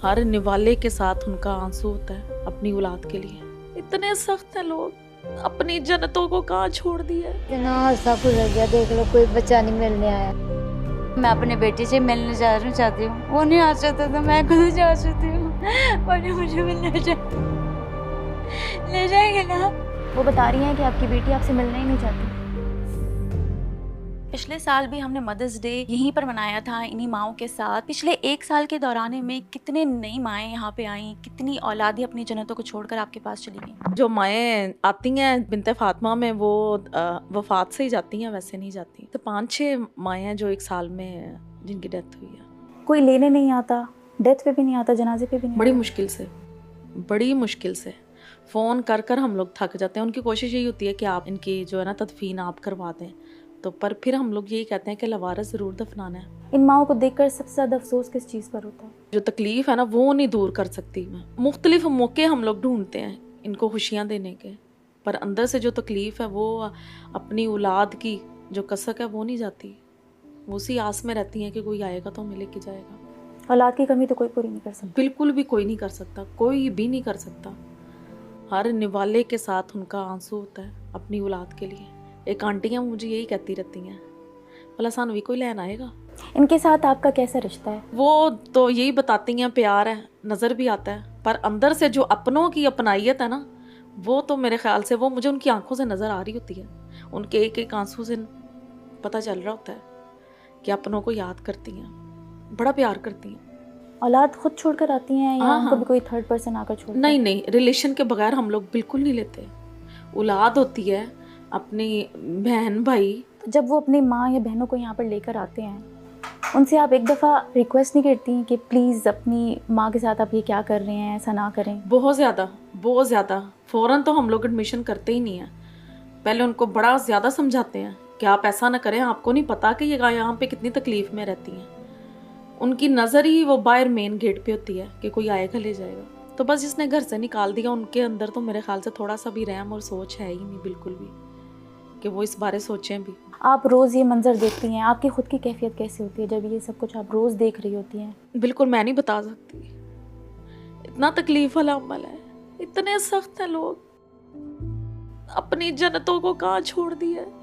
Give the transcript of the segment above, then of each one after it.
हर निवाले के साथ उनका आंसू होता है अपनी औलाद के लिए। इतने सख्त हैं लोग, अपनी जन्नतों को कहाँ छोड़ दिया है। इतना सब कुछ लग गया, देख लो कोई बच्चा नहीं मिलने आया। मैं अपने बेटे से मिलने जाना चाहती हूँ, वो नहीं आ सकता तो मैं खुद जा सकती हूँ। पर मुझे मिलने ले जाएंगे ना। वो बता रही हैं कि आपकी बेटी आपसे मिलना ही नहीं चाहती। पिछले साल भी हमने मदर्स डे यहीं पर मनाया था इन्हीं माओं के साथ। पिछले 1 साल के दौरान में कितने नई माएँ यहाँ पे आई, कितनी औलादें अपनी जन्नतों को छोड़कर आपके पास चली गई। जो माएँ आती हैं बिनते फातिमा में, वो वफात से ही जाती हैं, वैसे नहीं जाती। तो 5-6 माएँ हैं जो 1 साल में जिनकी डेथ हुई है। कोई लेने नहीं आता, डेथ पे भी नहीं आता, जनाजे पे भी नहीं बड़ी आता। मुश्किल से फ़ोन कर कर हम लोग थक जाते हैं। उनकी कोशिश यही होती है कि आप इनकी जो है ना तदफीन आप करवा दें, तो पर फिर हम लोग यही कहते हैं कि लवारस ज़रूर दफनाना है। इन माओं को देखकर सबसे ज़्यादा अफसोस किस चीज़ पर होता है? जो तकलीफ़ है ना वो नहीं दूर कर सकती मैं। मुख्तलिफ मौके हम लोग ढूंढते हैं इनको खुशियाँ देने के, पर अंदर से जो तकलीफ़ है वो अपनी औलाद की जो कसक है वो नहीं जाती। वो उसी आस में रहती हैं कि कोई आएगा तो हमें लेके जाएगा। औलाद की कमी तो कोई पूरी नहीं कर सकता। बिल्कुल भी कोई नहीं कर सकता, कोई भी नहीं कर सकता। हर निवाले के साथ उनका आंसू होता है अपनी औलाद के लिए। एक आंटियाँ मुझे यही कहती रहती हैं, भला सानू भी कोई लैन आएगा। इनके साथ आपका कैसा रिश्ता है? वो तो यही बताती हैं, प्यार है, नज़र भी आता है, पर अंदर से जो अपनों की अपनाइयत है ना, वो तो मेरे ख्याल से वो मुझे उनकी आंखों से नज़र आ रही होती है। उनके एक एक आंसू से पता चल रहा होता है कि अपनों को याद करती हैं, बड़ा प्यार करती हैं। औलाद खुद छोड़कर आती हैं या उनको भी कोई थर्ड पर्सन आकर छोड़ता है? नहीं, रिलेशन के बगैर हम लोग बिल्कुल नहीं लेते। औलाद होती है अपनी बहन भाई। जब वो अपनी माँ या बहनों को यहाँ पर लेकर आते हैं, उनसे आप एक दफ़ा रिक्वेस्ट नहीं करती कि प्लीज़ अपनी माँ के साथ आप ये क्या कर रहे हैं, ऐसा ना करें? बहुत ज़्यादा फ़ौरन तो हम लोग एडमिशन करते ही नहीं हैं। पहले उनको बड़ा ज़्यादा समझाते हैं कि आप ऐसा ना करें, आपको नहीं पता कि ये यहाँ पे कितनी तकलीफ़ में रहती हैं। उनकी नज़र ही वो बाहर मेन गेट पे होती है कि कोई आएगा ले जाएगा। तो बस जिसने घर से निकाल दिया उनके अंदर तो मेरे ख्याल से थोड़ा सा भी रहम और सोच है ही नहीं बिल्कुल भी कि वो इस बारे सोचें भी। आप रोज़ ये मंजर देखती हैं, आपकी खुद की कैफियत कैसी होती है जब ये सब कुछ आप रोज़ देख रही होती हैं? बिल्कुल मैं नहीं बता सकती, इतना तकलीफ वाला अमल है, इतने सख्त हैं लोग, अपनी जन्नतों को कहाँ छोड़ दिया है।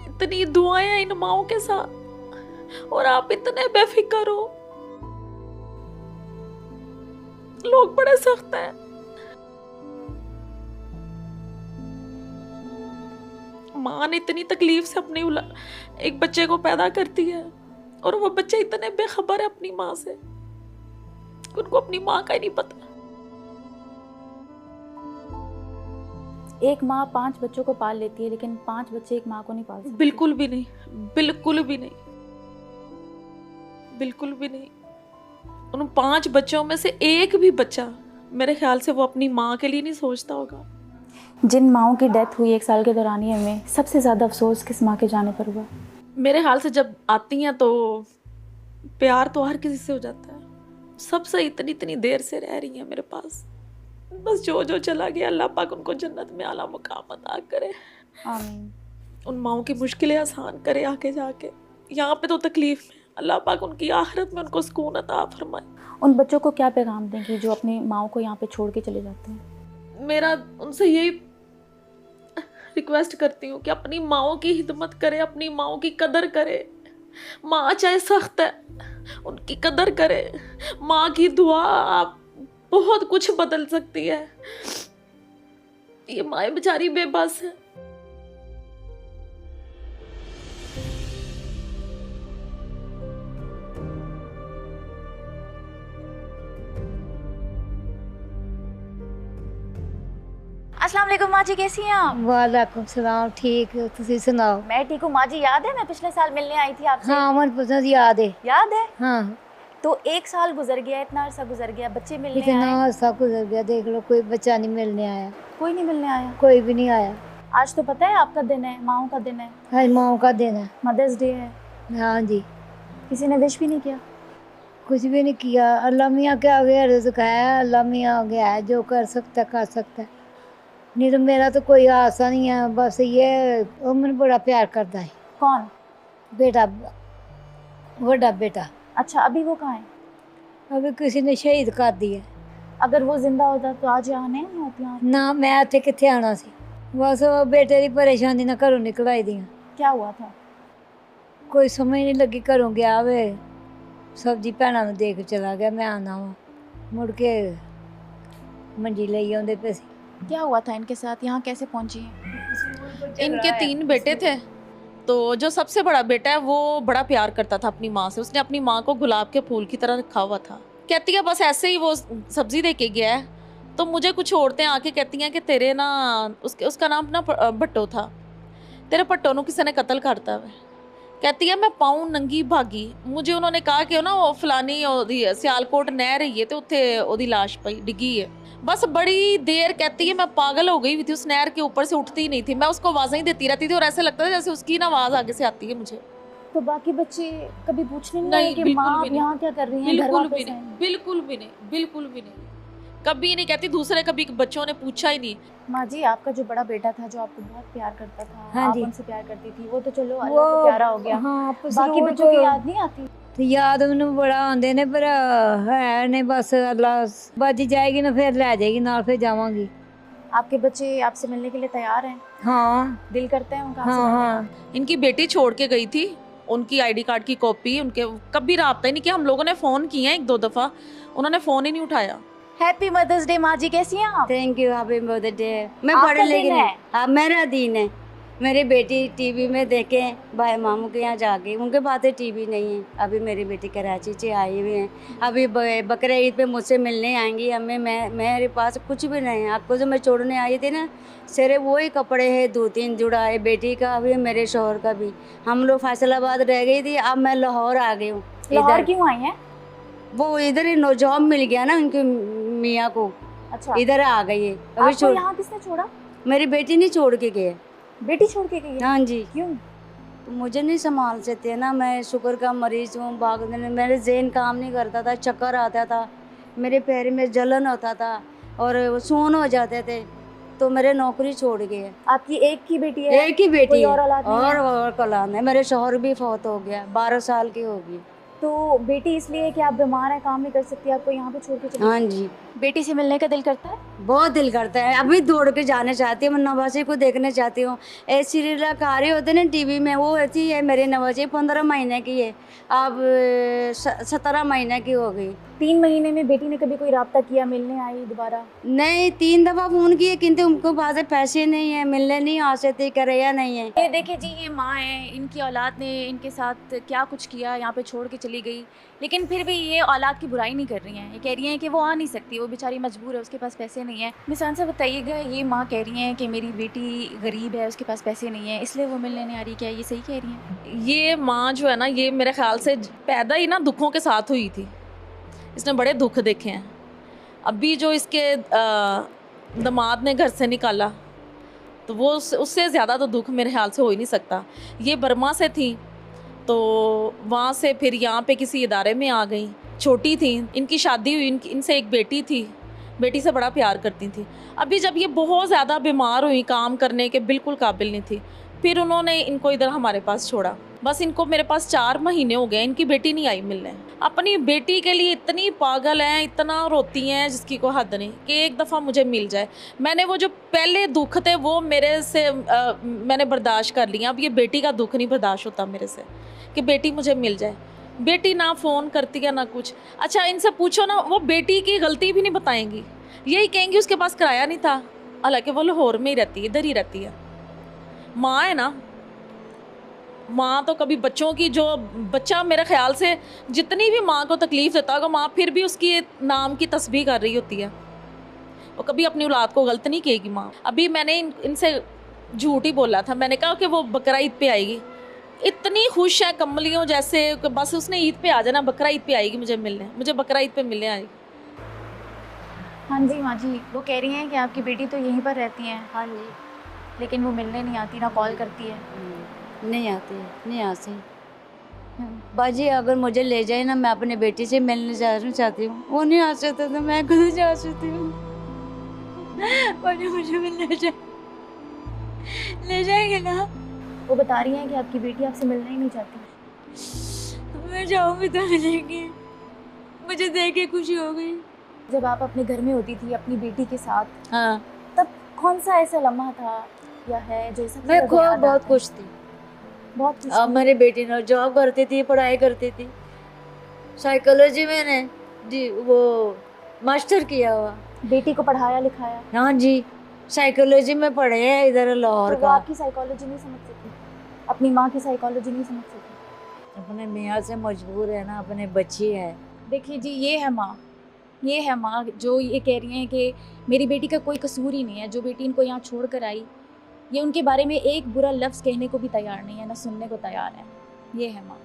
इतनी दुआएं हैं इन माओं के साथ और आप इतने बेफिक्र हो। लोग बड़े सख्त हैं। माँ ने इतनी तकलीफ से अपनी एक बच्चे को पैदा करती है और वो बच्चे इतने बेखबर है अपनी माँ से, उनको अपनी माँ का ही नहीं पता। एक माँ 5 बच्चों को पाल लेती है, लेकिन 5 बच्चे एक माँ को नहीं पाल सकते। बिल्कुल भी नहीं, बिल्कुल भी नहीं, बिल्कुल भी नहीं। उन 5 बच्चों में से एक भी बच्चा मेरे ख्याल से वो अपनी माँ के लिए नहीं सोचता होगा। जिन माओं की डेथ हुई 1 साल के दौरानिए में, सबसे ज़्यादा अफसोस किस माँ के जाने पर हुआ? मेरे ख्याल से जब आती हैं तो प्यार तो हर किसी से हो जाता है। सबसे इतनी देर से रह रही हैं मेरे पास, बस जो चला गया अल्लाह पाक उनको जन्नत में आला मुकाम अता करे। आमीन। उन माओं की मुश्किलें आसान करे आके जाके। यहाँ पे तो तकलीफ में, अल्लाह पाक उनकी आखिरत में उनको सुकून अता फरमाए। उन बच्चों को क्या पैगाम देंगी जो अपनी माओं को यहाँ पे छोड़ के चले जाते हैं? मेरा उनसे यही रिक्वेस्ट करती हूँ कि अपनी माओं की हिदमत करे, अपनी माओं की कदर करे। माँ चाहे सख्त है, उनकी कदर करे। माँ की दुआ आप बहुत कुछ बदल सकती है। ये माँ बेचारी बेबस है। अस्सलाम वालेकुम माँ जी, कैसी हैं आप? वालेकुम सलाम, ठीक हो तुसी सुनाओ? मैं ठीक हूँ माँ जी। याद है मैं पिछले साल मिलने आई थी आपसे? हाँ मन पसंद याद है। याद है? हाँ तो 1 साल गुजर गया, इतना अरसा गुजर गया, बच्चे मिलने आए, इतना सब गुजर गया, देख लो कोई बच्चा नहीं मिलने आया, कोई नहीं मिलने आया। कोई भी नहीं आया। आज तो पता है आपका दिन है, माओं का दिन है, आज माओ का दिन है। मदर्स डे है। हाँ जी, किसी ने विश भी नहीं किया? कुछ भी नहीं किया। अल्लाह मियाँ के आगे रिज़्क़ है, अल्लाह मियाँ आगे है, जो कर सकता है कर सकता है। नहीं तो मेरा तो कोई आशा नहीं है, बस ये वो मैंने बड़ा प्यार करता है। कौन? बेटा, बड़ा बेटा। अच्छा, अभी वो कहाँ है? अभी किसी ने शहीद कर दिया। अगर वो जिंदा होता तो आज यहाँ नहीं होती यहाँ? ना मैं इत्थे कित्थे आना सी, बस वो बेटे की परेशानी ना घरों निकल आई दी। क्या हुआ था? कोई समझ नहीं लगी, घरों गया वे सब्जी भैनों ਨੂੰ देख चला गया, मैं आना वा मुड़ के मंजी ले आंदे पे सी। क्या हुआ था इनके साथ? यहाँ कैसे पहुंची हैं? इनके 3 बेटे थे, तो जो सबसे बड़ा बेटा है वो बड़ा प्यार करता था अपनी माँ से। उसने अपनी माँ को गुलाब के फूल की तरह रखा हुआ था। कहती है बस ऐसे ही वो सब्जी दे के गया है, तो मुझे कुछ औरतें आके कहती हैं कि तेरे ना उसका नाम ना भट्टो था, तेरे भट्टो ਨੂੰ किसी ने कत्ल करता है। कहती है मैं पाऊँ नंगी भागी। मुझे उन्होंने कहा कि ना वो फलानी सियालकोट नहर रही है तो उत्थे ओदी लाश पई डिगी है। बस बड़ी देर कहती है मैं पागल हो गई हुई थी, उस नहर के ऊपर से उठती ही नहीं थी। मैं उसको आवाज़ें ही देती रहती थी और ऐसे लगता था जैसे उसकी ना आवाज़ आगे से आती है मुझे। तो बाकी बच्चे कभी पूछने नहीं नहीं, आए कि बिल्कुल माँ भी आप नहीं। यहाँ क्या कर रही हैं? घर बिल्कुल वापस भी नहीं, आएं। बिल्कुल भी नहीं, बिल्कुल भी नहीं, कभी नहीं कहती। दूसरे कभी बच्चों ने पूछा ही नहीं। माँ जी, आपका जो बड़ा बेटा था जो आपको बहुत प्यार करता था, हाँ आप जी। उनसे प्यार करती थी, वो तो चलो अल्लाह को प्यारा हो गया। हाँ, बाकी बच्चों की याद नहीं आती? तो याद मैनू बड़ा आंदे ने, पर है ने बस अल्लाह बच जाएगी ना फिर ले जाएगी नाल, फिर जावांगी। आपके बच्चे आपसे मिलने के लिए तैयार हैं? हाँ दिल करते हैं उनका आपसे हाँ मिलने का? हाँ। इनकी बेटी छोड़ के गई थी, उनकी आईडी कार्ड की कॉपी, उनके कभी राब्ता ही नहीं किया। हम लोगों ने फ़ोन किया 1-2 दफ़ा, उन्होंने फ़ोन ही नहीं उठाया। हैप्पी मदर्स डे माँ जी, कैसी हैं आप? Thank you, happy mother day. मैं आपका पढ़ दिन लिखी है? नहीं। हाँ, मेरा दिन है। मेरी बेटी टीवी में देखे भाई मामू के यहाँ जाके, उनके पास टीवी नहीं है। अभी मेरी बेटी कराची से आई हुई है, अभी बकरा ईद पे मुझसे मिलने आएंगी। हमें मेरे पास कुछ भी नहीं है। आपको जो मैं छोड़ने आई थी ना, सिर्फ वही कपड़े हैं 2-3 जुड़ा है, बेटी का भी मेरे शोहर का भी। हम लोग फैसलाबाद रह गई थी, अब मैं लाहौर आ गई हूँ। लाहौर इधर क्यों आई हैं? वो इधर ही जॉब मिल गया ना उनके मियाँ को, अच्छा, इधर आ गई है। अभी आपको छोड़, यहाँ किसने छोड़ा? मेरी बेटी नहीं छोड़ के गए। बेटी छोड़ के गई है? हाँ जी, क्यों? तो मुझे नहीं संभाल सकते ना, मैं शुगर का मरीज हूँ। भागने मेरे ज़हन काम नहीं करता था, चक्कर आता था, मेरे पैर में जलन होता था और सून हो जाते थे, तो मेरे नौकरी छोड़ गए। आपकी एक की बेटी है? एक ही बेटी कोई है और औलाद नहीं है? और कलाम है। मेरे शौहर भी फौत हो गया, 12 साल की होगी। तो बेटी इसलिए कि आप बीमार हैं, काम नहीं कर सकती, आपको यहाँ पे छोड़ के चली हाँ गई? जी, बेटी से मिलने का दिल करता है? बहुत दिल करता है। अभी दौड़ के जाने चाहती हूँ, मैं नवाज़ी को देखने चाहती हूँ। ऐसी रीलाकारी होते ना टीवी में, वो ऐसी है। मेरी नवाज़ी 15 महीने की है, अब 17 महीने की हो गई। 3 महीने में बेटी ने कभी कोई राब्ता किया, मिलने आई दोबारा? नहीं, 3 दफ़ा फ़ोन किए, किंतु उनको पास पैसे नहीं है, मिलने नहीं आ सकते, करैया नहीं है। ये देखिए जी, ये माँ है, इनकी औलाद ने इनके साथ क्या कुछ किया, यहाँ पे छोड़ के चली गई, लेकिन फिर भी ये औलाद की बुराई नहीं कर रही हैं। ये कह रही हैं कि वो आ नहीं सकती, वो बेचारी मजबूर है, उसके पास पैसे नहीं है। मिसान से बताइएगा, ये माँ कह रही हैं कि मेरी बेटी गरीब है, उसके पास पैसे नहीं है, इसलिए वो मिलने नहीं आ रही। क्या ये सही कह रही हैं? ये माँ जो है ना, ये मेरे ख्याल से पैदा ही ना दुखों के साथ हुई थी। इसने बड़े दुख देखे हैं। अभी जो इसके दामाद ने घर से निकाला, तो वो उससे ज़्यादा तो दुख मेरे ख्याल से हो ही नहीं सकता। ये बर्मा से थी, तो वहाँ से फिर यहाँ पे किसी इदारे में आ गई। छोटी थी, इनकी शादी हुई, इनसे एक बेटी थी, बेटी से बड़ा प्यार करती थी। अभी जब ये बहुत ज़्यादा बीमार हुई, काम करने के बिल्कुल काबिल नहीं थी, फिर उन्होंने इनको इधर हमारे पास छोड़ा। बस इनको मेरे पास 4 महीने हो गए, इनकी बेटी नहीं आई मिलने। अपनी बेटी के लिए इतनी पागल हैं, इतना रोती हैं जिसकी कोई हद नहीं, कि एक दफ़ा मुझे मिल जाए। मैंने वो जो पहले दुख थे वो मेरे से मैंने बर्दाश्त कर लिया। अब ये बेटी का दुख नहीं बर्दाश्त होता मेरे से, कि बेटी मुझे मिल जाए। बेटी ना फ़ोन करती है ना कुछ। अच्छा, इनसे पूछो ना, वो बेटी की गलती भी नहीं बताएंगी, यही कहेंगी उसके पास किराया नहीं था, हालांकि वो लाहौर में ही रहती है, इधर ही रहती है। माँ है ना, माँ तो कभी बच्चों की, जो बच्चा मेरे ख्याल से जितनी भी माँ को तकलीफ़ देता होगा, माँ फिर भी उसकी नाम की तस्बीह कर रही होती है। वो कभी अपनी औलाद को गलत नहीं कहेगी माँ। अभी मैंने इनसे झूठ ही बोला था, मैंने कहा कि वो बकरा ईद पे आएगी। इतनी खुश है कमलियों जैसे, बस उसने ईद पे आ जाना, बकरा ईद पे आएगी मुझे मिलने, मुझे बकरा ईद पे मिलने आएगी। हाँ जी माँ जी, वो कह रही हैं कि आपकी बेटी तो यहीं पर रहती हैं, हाँ जी, लेकिन वो मिलने नहीं आती, ना कॉल करती है। नहीं आती, नहीं आती। बाजी अगर मुझे ले जाए ना, मैं अपने बेटी से मिलने जाना चाहती हूँ। वो नहीं आ सकता तो मैं खुद जा सकती हूँ। वरना मुझे भी ले जाएंगे ना। वो बता रही हैं कि आपकी बेटी आपसे मिलना ही नहीं चाहती। मैं जाऊंगी तो मिलेंगे, मुझे देख के खुशी हो गई। जब आप अपने घर में होती थी अपनी बेटी के साथ, हाँ, तब कौन सा ऐसा लम्हा था या है जो सबसे मैं ज़्यादा याद बहुत आता है? खुश थी। बहुत खुश अब थी। मेरी बेटी ने जॉब करती थी, पढ़ाई करती थी, साइकोलॉजी में ने वो मास्टर किया हुआ। बेटी को पढ़ाया लिखाया, हाँ जी, साइकोलॉजी में पढ़े हैं इधर लाहौर तो वो का। आपकी साइकोलॉजी नहीं समझ सकी, अपनी माँ की साइकोलॉजी नहीं समझ सकी। अपने मियाँ से मजबूर है ना, अपने बच्ची है। देखिए जी, ये है माँ, ये है माँ जो ये कह रही हैं कि मेरी बेटी का कोई कसूर ही नहीं है। जो बेटी इनको यहाँ छोड़ कर आई, ये उनके बारे में एक बुरा लफ्ज़ कहने को भी तैयार नहीं है, ना सुनने को तैयार है। ये है माँ।